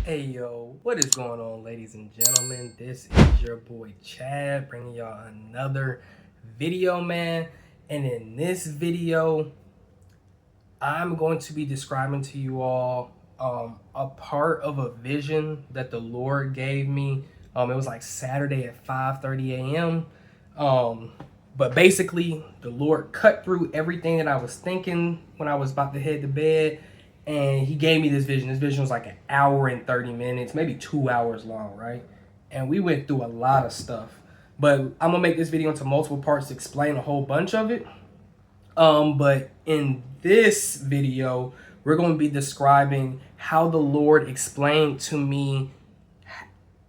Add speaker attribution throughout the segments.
Speaker 1: Hey yo, what is going on, ladies and gentlemen? This is your boy Chad bringing y'all another video, man. And in this video, I'm going to be describing to you all a part of a vision that the Lord gave me. It was like Saturday at 5:30 a.m. But basically, the Lord cut through everything that I was thinking when I was about to head to bed, and He gave me this vision. This vision was like an hour and 30 minutes, maybe 2 hours long, right? And we went through a lot of stuff. But I'm gonna make this video into multiple parts to explain a whole bunch of it. But in this video, we're going to be describing how the Lord explained to me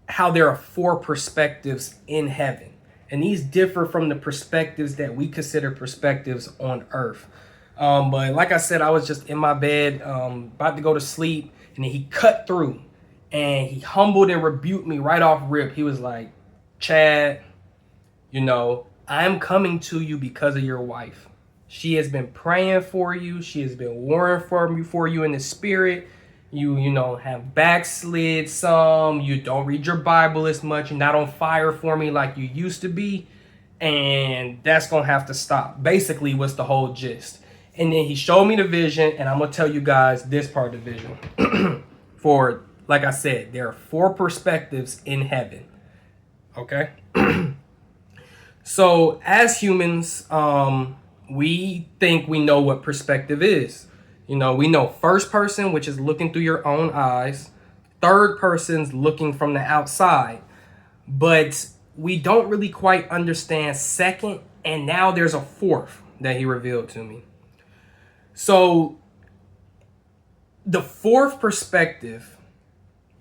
Speaker 1: how there are four perspectives in heaven. And these differ from the perspectives that we consider perspectives on earth. But like I said, I was just in my bed, about to go to sleep, and then He cut through and He humbled and rebuked me right off rip. He was like, Chad, I'm coming to you because of your wife. She has been praying for you. She has been warring for you in the spirit. You have backslid some. You don't read your Bible as much. You're not on fire for me like you used to be. And that's going to have to stop. Basically, what's the whole gist. And then He showed me the vision. And I'm going to tell you guys this part of the vision. Like I said, there are four perspectives in heaven. Okay? So, as humans, we think we know what perspective is. We know first person, which is looking through your own eyes. Third person's looking from the outside. But we don't really quite understand second. And now there's a fourth that He revealed to me. So the fourth perspective.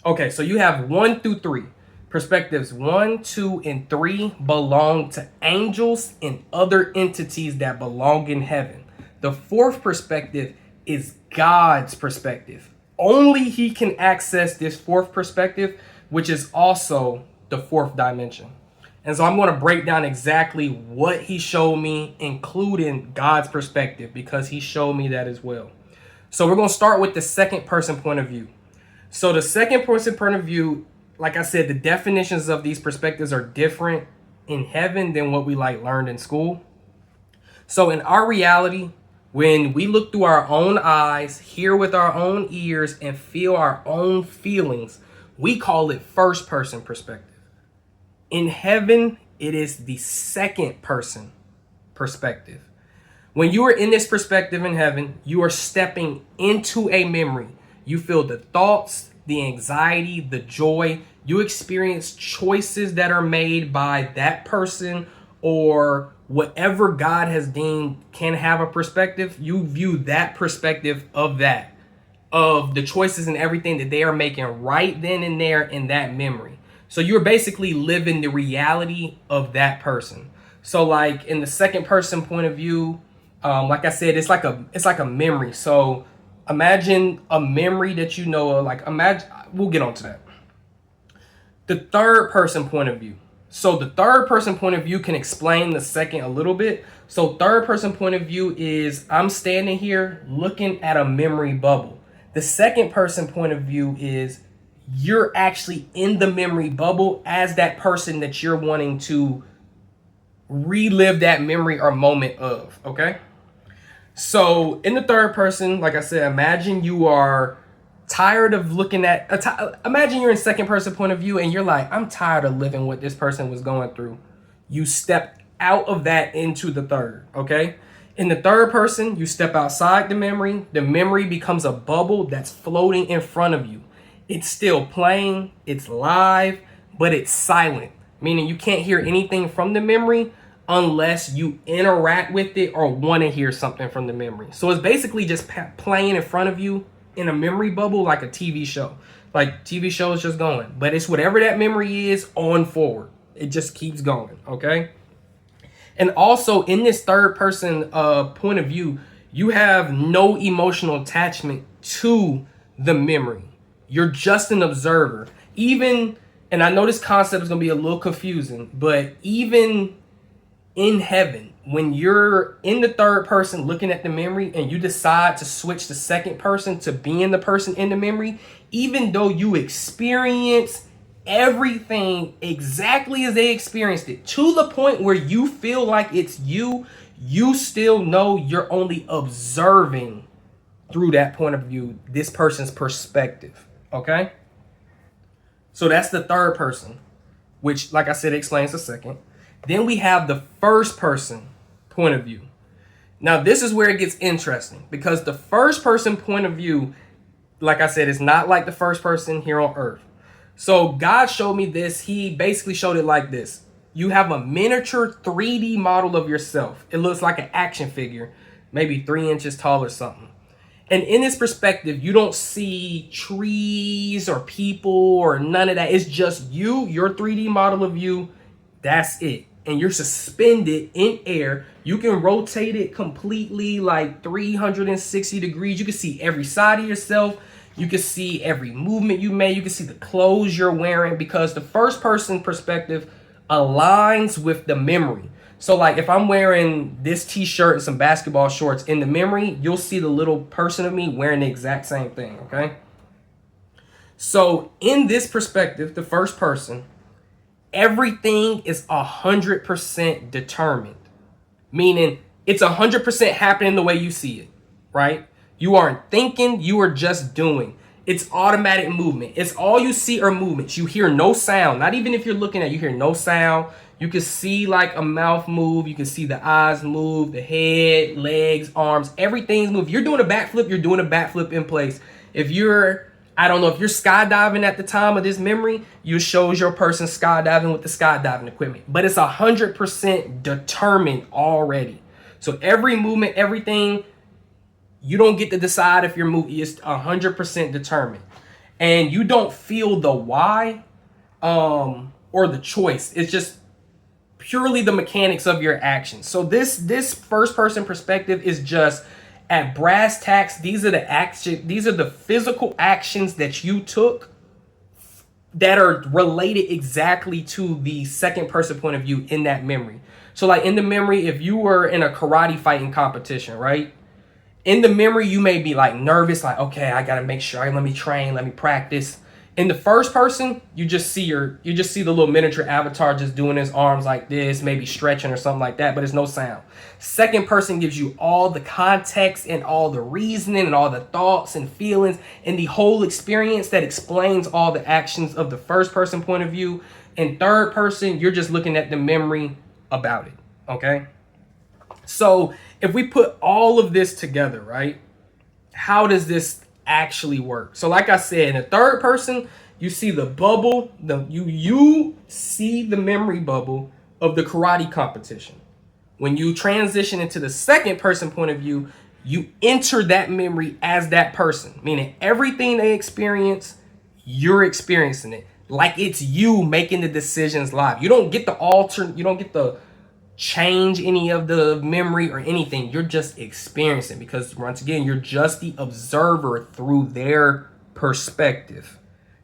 Speaker 1: Okay, so you have 1 through 3. Perspectives 1, 2, and 3 belong to angels and other entities that belong in heaven. The fourth perspective is God's perspective. Only He can access this fourth perspective, which is also the fourth dimension. And so I'm going to break down exactly what He showed me, including God's perspective, because He showed me that as well. So we're going to start with the second person point of view. So the second person point of view, like I said, the definitions of these perspectives are different in heaven than what we learned in school. So in our reality, when we look through our own eyes, hear with our own ears, and feel our own feelings, we call it first person perspective. In heaven, it is the second person perspective. When you are in this perspective in heaven, you are stepping into a memory. You feel the thoughts, the anxiety, the joy. You experience choices that are made by that person or whatever God has deemed can have a perspective. You view that perspective of the choices and everything that they are making right then and there in that memory. So you're basically living the reality of that person. So like in the second person point of view, like I said, it's like a memory. So imagine a memory that we'll get onto that. The third person point of view. So the third person point of view can explain the second a little bit. So third person point of view is I'm standing here looking at a memory bubble. The second person point of view is you're actually in the memory bubble as that person that you're wanting to relive that memory or moment of, okay? So in the third person, like I said, imagine you are tired of looking at imagine you're in second person point of view and you're like, I'm tired of living what this person was going through. You step out of that into the third, okay? In the third person, you step outside the memory becomes a bubble that's floating in front of you. It's still playing, it's live, but it's silent, meaning you can't hear anything from the memory unless you interact with it or want to hear something from the memory. So it's basically just playing in front of you in a memory bubble like a TV show. Like TV show is just going. But it's whatever that memory is on forward. It just keeps going, okay? And also in this third person point of view, you have no emotional attachment to the memory. You're just an observer. And I know this concept is going to be a little confusing, but even in heaven, when you're in the third person looking at the memory and you decide to switch the second person to being the person in the memory, even though you experience everything exactly as they experienced it, to the point where you feel like it's you, you still know you're only observing through that point of view, this person's perspective. Okay? So that's the third person, which, like I said, explains a second. Then we have the first person point of view. Now, this is where it gets interesting, because the first person point of view, like I said, is not like the first person here on earth. So God showed me this. He basically showed it like this. You have a miniature 3D model of yourself. It looks like an action figure, maybe 3 inches tall or something. And in this perspective, you don't see trees or people or none of that. It's just you, your 3D model of you. That's it. And you're suspended in air. You can rotate it completely, like 360 degrees. You can see every side of yourself. You can see every movement you made. You can see the clothes you're wearing, because the first person perspective aligns with the memory. So like if I'm wearing this t-shirt and some basketball shorts, in the memory, you'll see the little person of me wearing the exact same thing, okay? So in this perspective, the first person, everything is 100% determined. Meaning it's 100% happening the way you see it, right? You aren't thinking, you are just doing. It's automatic movement. It's all you see are movements. You hear no sound. Not even if you're looking at it, you hear no sound. You can see like a mouth move. You can see the eyes move, the head, legs, arms, everything's move. You're doing a backflip, you're doing a backflip in place. If you're, I don't know, if you're skydiving at the time of this memory, you shows your person skydiving with the skydiving equipment. But it's 100% determined already. So every movement, everything, you don't get to decide if your movie is 100% determined. And you don't feel the why or the choice. It's just purely the mechanics of your actions. So this first person perspective is just at brass tacks. These are the physical actions that you took that are related exactly to the second person point of view in that memory. So like in the memory, if you were in a karate fighting competition, right? In the memory, you may be like nervous, like, okay, I gotta make sure, let me train, let me practice. In the first person, you just see the little miniature avatar just doing his arms like this, maybe stretching or something like that, but there's no sound. Second person gives you all the context and all the reasoning and all the thoughts and feelings and the whole experience that explains all the actions of the first person point of view. And third person, you're just looking at the memory about it, okay? So if we put all of this together, right, how does this actually work? So like I said, in the third person, you see the bubble, you see the memory bubble of the karate competition. When you transition into the second person point of view, you enter that memory as that person, meaning everything they experience, you're experiencing it like it's you making the decisions live. You don't get to alter, you don't get to change any of the memory or anything. You're just experiencing, because once again, you're just the observer through their perspective,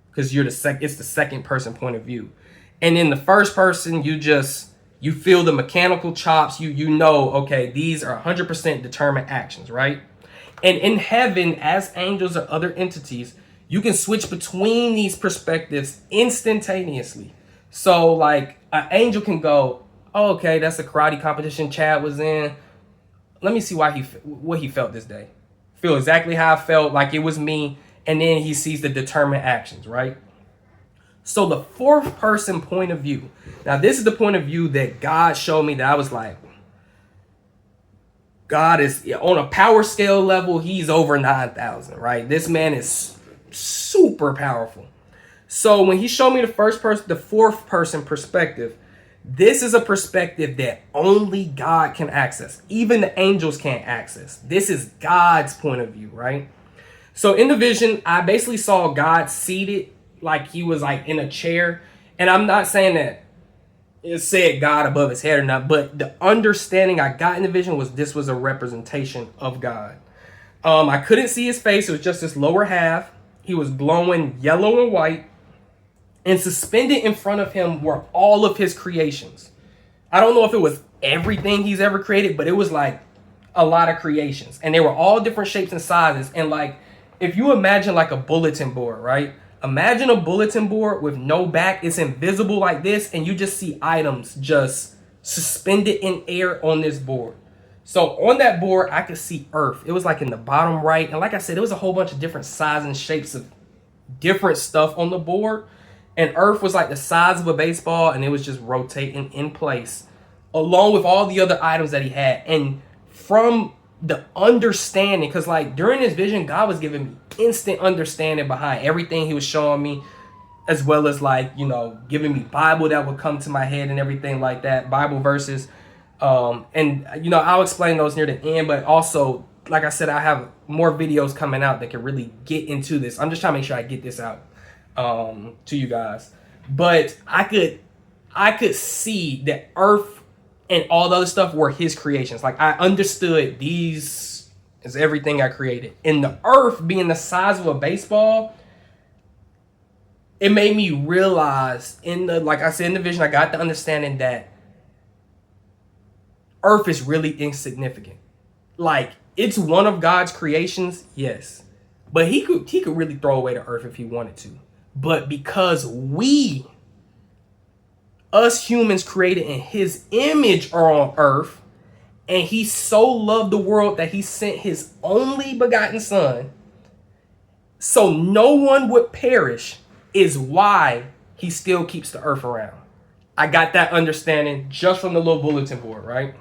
Speaker 1: because it's the second person point of view. And in the first person, you feel the mechanical chops. You know, okay, these are 100% determined actions, right? And in heaven, as angels or other entities, you can switch between these perspectives instantaneously. So like an angel can go, oh, okay, that's a karate competition Chad was in. Let me see what he felt this day. Feel exactly how I felt, like it was me. And then he sees the determined actions, right? So the fourth person point of view. Now, this is the point of view that God showed me, that I was like, God is on a power scale level. He's over 9,000, right? This man is super powerful. So when he showed me the fourth person perspective, this is a perspective that only God can access. Even the angels can't access. This is God's point of view, right? So in the vision, I basically saw God seated like he was like in a chair. And I'm not saying that it said God above his head or not, but the understanding I got in the vision was this was a representation of God. I couldn't see his face. It was just this lower half. He was glowing yellow and white. And suspended in front of him were all of his creations. I don't know if it was everything he's ever created, but it was like a lot of creations. And they were all different shapes and sizes. And like if you imagine like a bulletin board, right? Imagine a bulletin board with no back. It's invisible like this, and you just see items just suspended in air on this board. So on that board, I could see Earth. It was like in the bottom right. And like I said, it was a whole bunch of different sizes and shapes of different stuff on the board. And Earth was like the size of a baseball, and it was just rotating in place along with all the other items that he had. And from the understanding, because like during this vision, God was giving me instant understanding behind everything he was showing me, as well as like, you know, giving me Bible that would come to my head and everything like that, Bible verses. And you know, I'll explain those near the end, but also, like I said, I have more videos coming out that can really get into this. I'm just trying to make sure I get this out to you guys. But I could see that Earth and all the other stuff were his creations. Like I understood these is everything I created. And the Earth being the size of a baseball, it made me realize like I said in the vision, I got the understanding that Earth is really insignificant. Like it's one of God's creations, yes. But he could really throw away the Earth if he wanted to. But because us humans created in his image are on Earth, and he so loved the world that he sent his only begotten son so no one would perish, is why he still keeps the Earth around. I got that understanding just from the little bulletin board, right?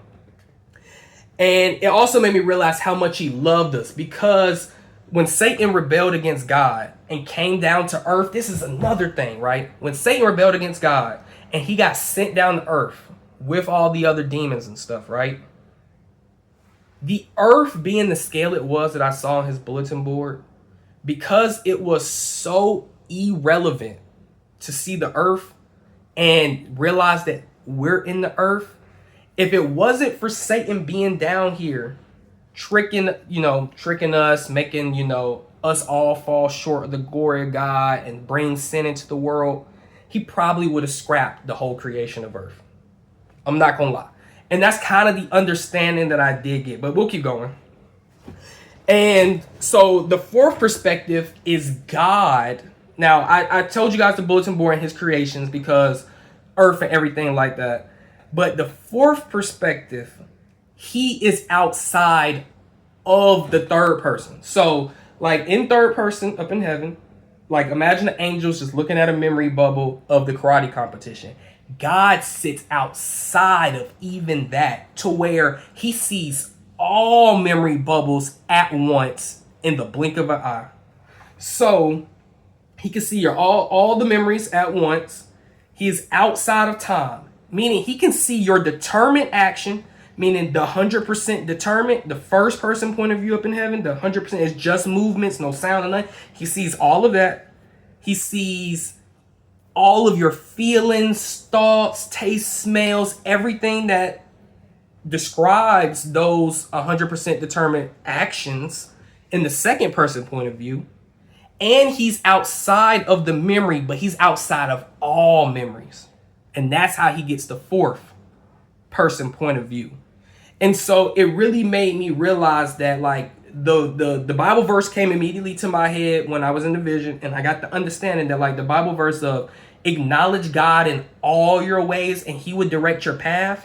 Speaker 1: And it also made me realize how much he loved us, because when Satan rebelled against God and came down to Earth, this is another thing, right? When Satan rebelled against God and he got sent down to Earth with all the other demons and stuff, right? The Earth being the scale it was that I saw on his bulletin board, because it was so irrelevant to see the Earth and realize that we're in the Earth, if it wasn't for Satan being down here tricking us, making, us all fall short of the glory of God and bring sin into the world, he probably would have scrapped the whole creation of Earth. I'm not gonna lie. And that's kind of the understanding that I did get, but we'll keep going. And so the fourth perspective is God. Now, I told you guys the bulletin board and his creations, because Earth and everything like that. But the fourth perspective, he is outside of the third person. So, like in third person up in heaven, like imagine the angels just looking at a memory bubble of the karate competition. God sits outside of even that, to where he sees all memory bubbles at once in the blink of an eye. So he can see all the memories at once. He is outside of time, meaning he can see your determined action, meaning the 100% determined, the first person point of view up in heaven, the 100% is just movements, no sound or nothing. He sees all of that. He sees all of your feelings, thoughts, tastes, smells, everything that describes those 100% determined actions in the second person point of view. And he's outside of the memory, but he's outside of all memories. And that's how he gets the fourth person point of view. And so it really made me realize that, like, the Bible verse came immediately to my head when I was in the vision, and I got the understanding that, like, the Bible verse of acknowledge God in all your ways and he would direct your path.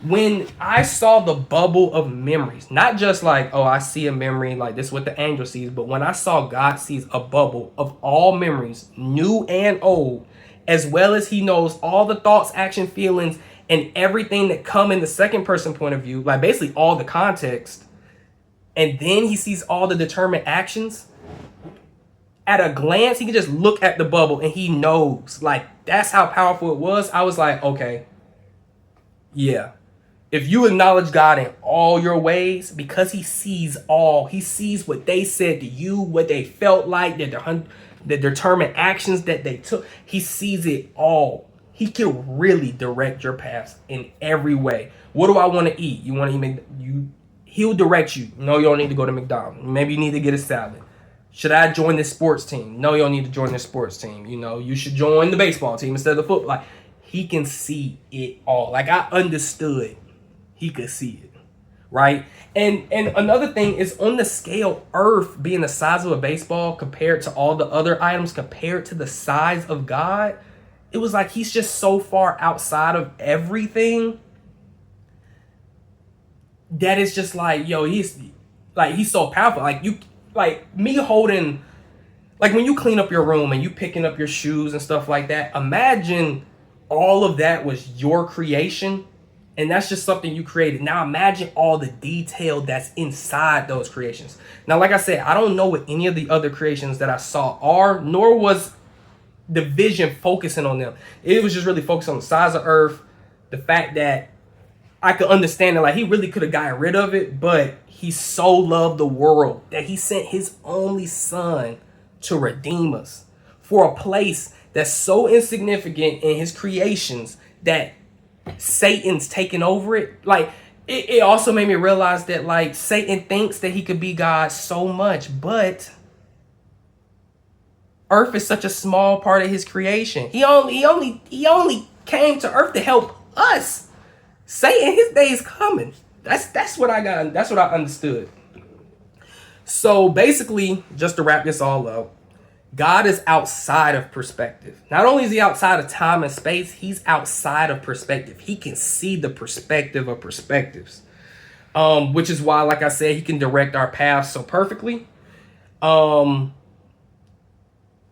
Speaker 1: When I saw the bubble of memories, not just like, oh, I see a memory, like this is what the angel sees, but when I saw God sees a bubble of all memories, new and old, as well as he knows all the thoughts, action, feelings, and everything that come in the second person point of view, like basically all the context, and then he sees all the determined actions. At a glance, he can just look at the bubble and he knows. Like, that's how powerful it was. I was like, okay, yeah. If you acknowledge God in all your ways, because he sees all, he sees what they said to you, what they felt like, the determined actions that they took. He sees it all. He can really direct your paths in every way. What do I want to eat? You want to eat? He'll direct you. No, you don't need to go to McDonald's. Maybe you need to get a salad. Should I join this sports team? No, you don't need to join this sports team. You should join the baseball team instead of the football. Like, he can see it all. Like, I understood he could see it. right? And another thing is, on the scale, Earth being the size of a baseball compared to all the other items, compared to the size of God, it was like he's just so far outside of everything that it's just like, yo, he's so powerful. Like, you, like me holding, like when you clean up your room and you picking up your shoes and stuff like that, imagine all of that was your creation, and that's just something you created. Now imagine all the detail that's inside those creations. Now, like I said, I don't know what any of the other creations that I saw are, nor was the vision focusing on them. It was just really focused on the size of Earth, the fact that I could understand that, like, he really could have gotten rid of it, but he so loved the world that he sent his only son to redeem us for a place that's so insignificant in his creations that Satan's taken over it. Like, it also made me realize that, like, Satan thinks that he could be God so much, but Earth is such a small part of his creation. He only came to Earth to help us. Satan, his day is coming. That's what I got. That's what I understood. So basically, just to wrap this all up, God is outside of perspective. Not only is he outside of time and space, he's outside of perspective. He can see the perspective of perspectives, which is why, like I said, he can direct our paths so perfectly.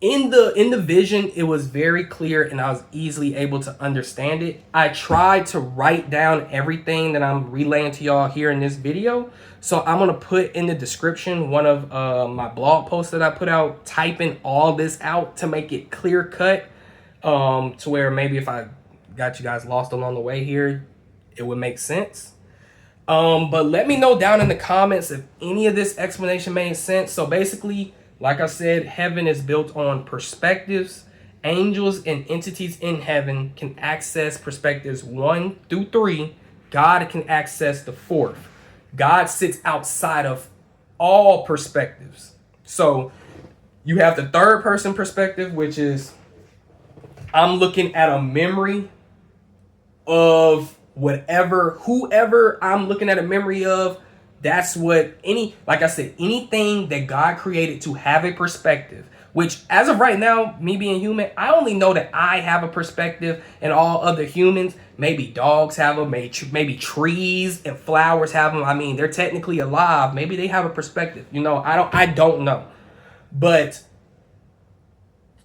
Speaker 1: In the vision, it was very clear and I was easily able to understand it. I tried to write down everything that I'm relaying to y'all here in this video. So I'm going to put in the description one of my blog posts that I put out, typing all this out to make it clear cut, to where maybe if I got you guys lost along the way here, it would make sense. But let me know down in the comments if any of this explanation made sense. So basically, like I said, heaven is built on perspectives. Angels and entities in heaven can access perspectives 1 through 3. God can access the 4th. God sits outside of all perspectives. So you have the third person perspective, which is I'm looking at a memory of whoever I'm looking at a memory of. That's what like I said, anything that God created to have a perspective, which as of right now, me being human, I only know that I have a perspective and all other humans, maybe dogs have them, maybe trees and flowers have them. I mean, they're technically alive. Maybe they have a perspective. You know, I don't know. But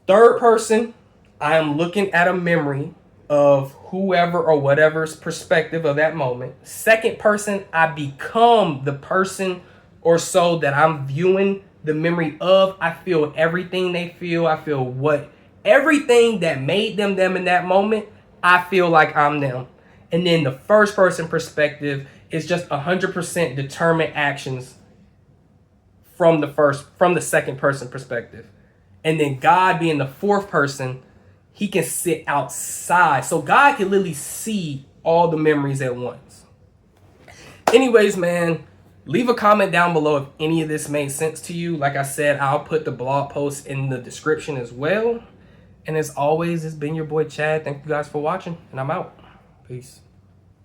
Speaker 1: third person, I am looking at a memory of whoever or whatever's perspective of that moment. Second person, I become the person or so that I'm viewing the memory of. I feel everything they feel. I feel everything that made them in that moment. I feel like I'm them. And then the first person perspective is just 100% determined actions from the second person perspective. And then God being the fourth person, he can sit outside. So God can literally see all the memories at once. Anyways, man, leave a comment down below if any of this made sense to you. Like I said, I'll put the blog post in the description as well. And as always, it's been your boy Chad. Thank you guys for watching, and I'm out. Peace.